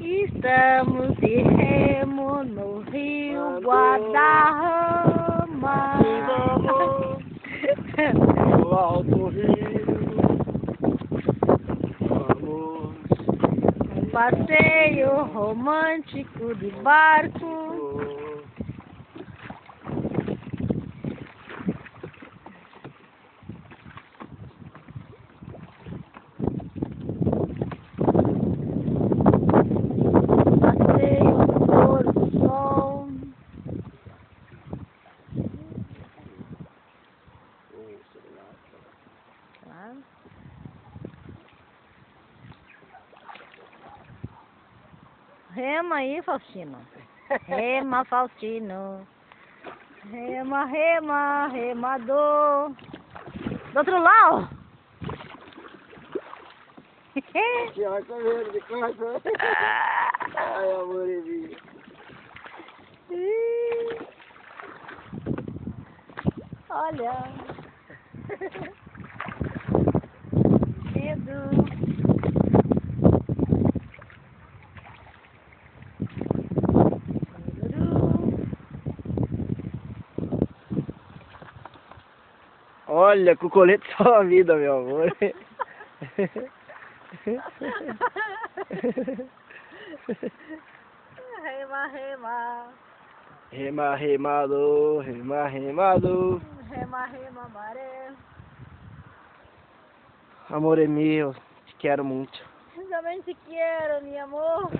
Estamos de remo no rio Guadarrama. E vamos no alto rio. Vamos. Um passeio romântico de barco. Passeio no pôr do sol. Claro. Rema aí, Faustino. Rema, Faustino. Rema, rema, remador. Do outro lado. Aqui, ó, tá vendo de coisa? Ai, amor, minha. Olha. Medo. Olha, com o colete salva a vida, meu amor. Rema, rema. Rema, remado, rema, remado. Rema, rema, maré. Amor é meu, te quero muito. Eu também te quero, meu amor.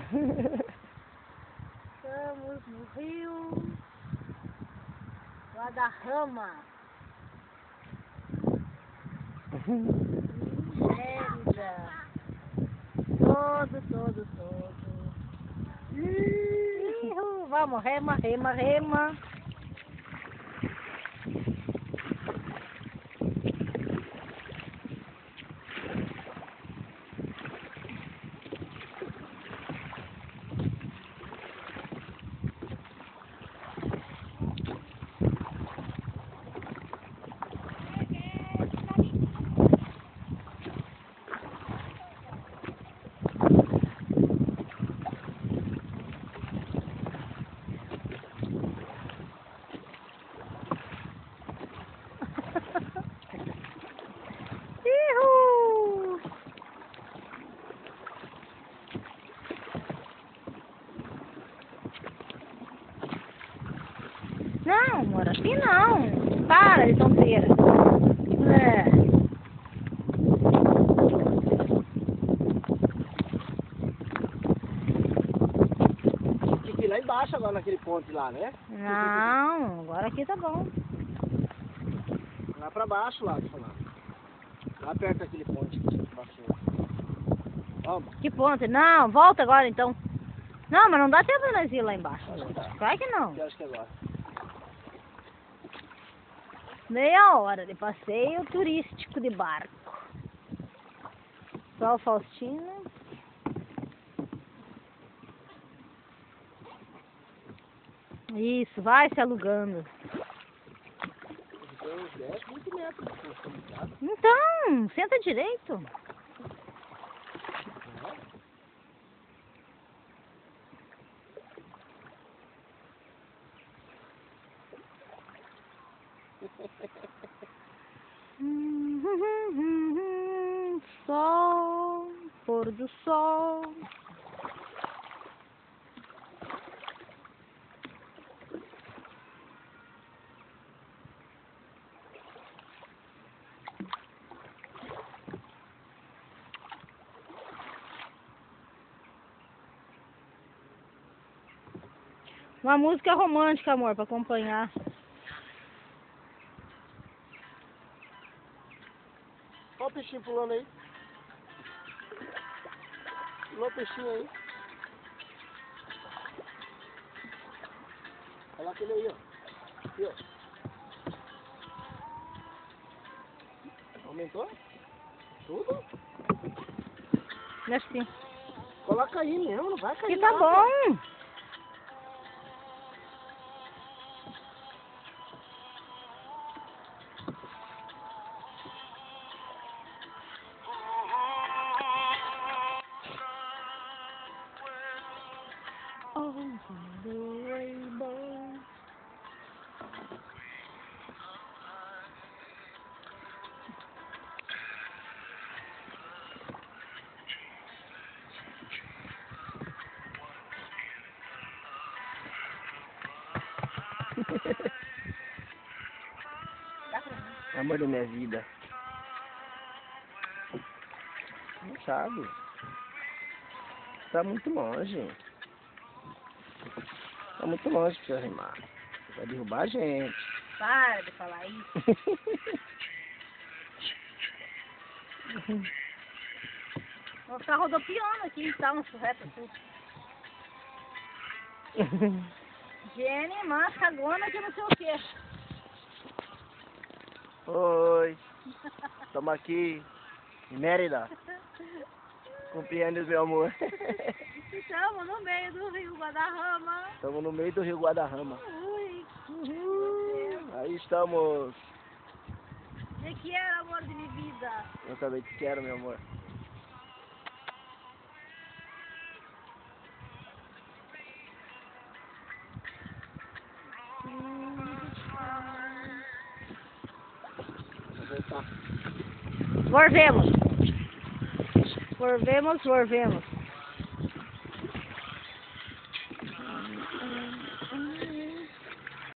Estamos no rio Guadarrama. Mérida. Todo. Vamos, rema, rema, rema. Ihu! Não, amor, aqui não. Para de tonteira. É. Tinha que ir lá embaixo agora naquele ponte lá, né? Não, agora aqui tá bom. Lá pra baixo, lá, tô falando. Lá perto daquele ponte que você passou. Vamos. Que ponto? Não, volta agora então. Não, mas não dá tempo de nós ir lá embaixo. Claro que não. Que acho que é agora. Meia hora de passeio turístico de barco. Só o Faustino. Isso, vai se alugando. Tem uns 10, 20 metros de profundidade. Então, senta direito. Sol, pôr do sol. Uma música romântica, amor, para acompanhar. Olha o peixinho pulando aí. Pulou o peixinho aí. Olha lá aquele aí, ó. Aqui, ó. Aumentou? Tudo? Acho que sim. Coloca aí mesmo, não vai cair. Que tá lá, bom. The rainbow. Amor da minha vida. Não sabe. Tá muito longe. Tá muito longe pra você rimar. Vai derrubar a gente. Para de falar isso. Vou ficar rodopiando aqui então, reto tudo. Jenny, mas cagona que não sei o quê. Oi. Estamos aqui em Mérida. Compreende, meu amor? Estamos no meio do Rio Guadarrama. Estamos no meio do Rio Guadarrama. Ui. Aí estamos. Te quero, amor de minha vida. Eu também te quero, meu amor. Vou voltar. Volvemos. Volvemos.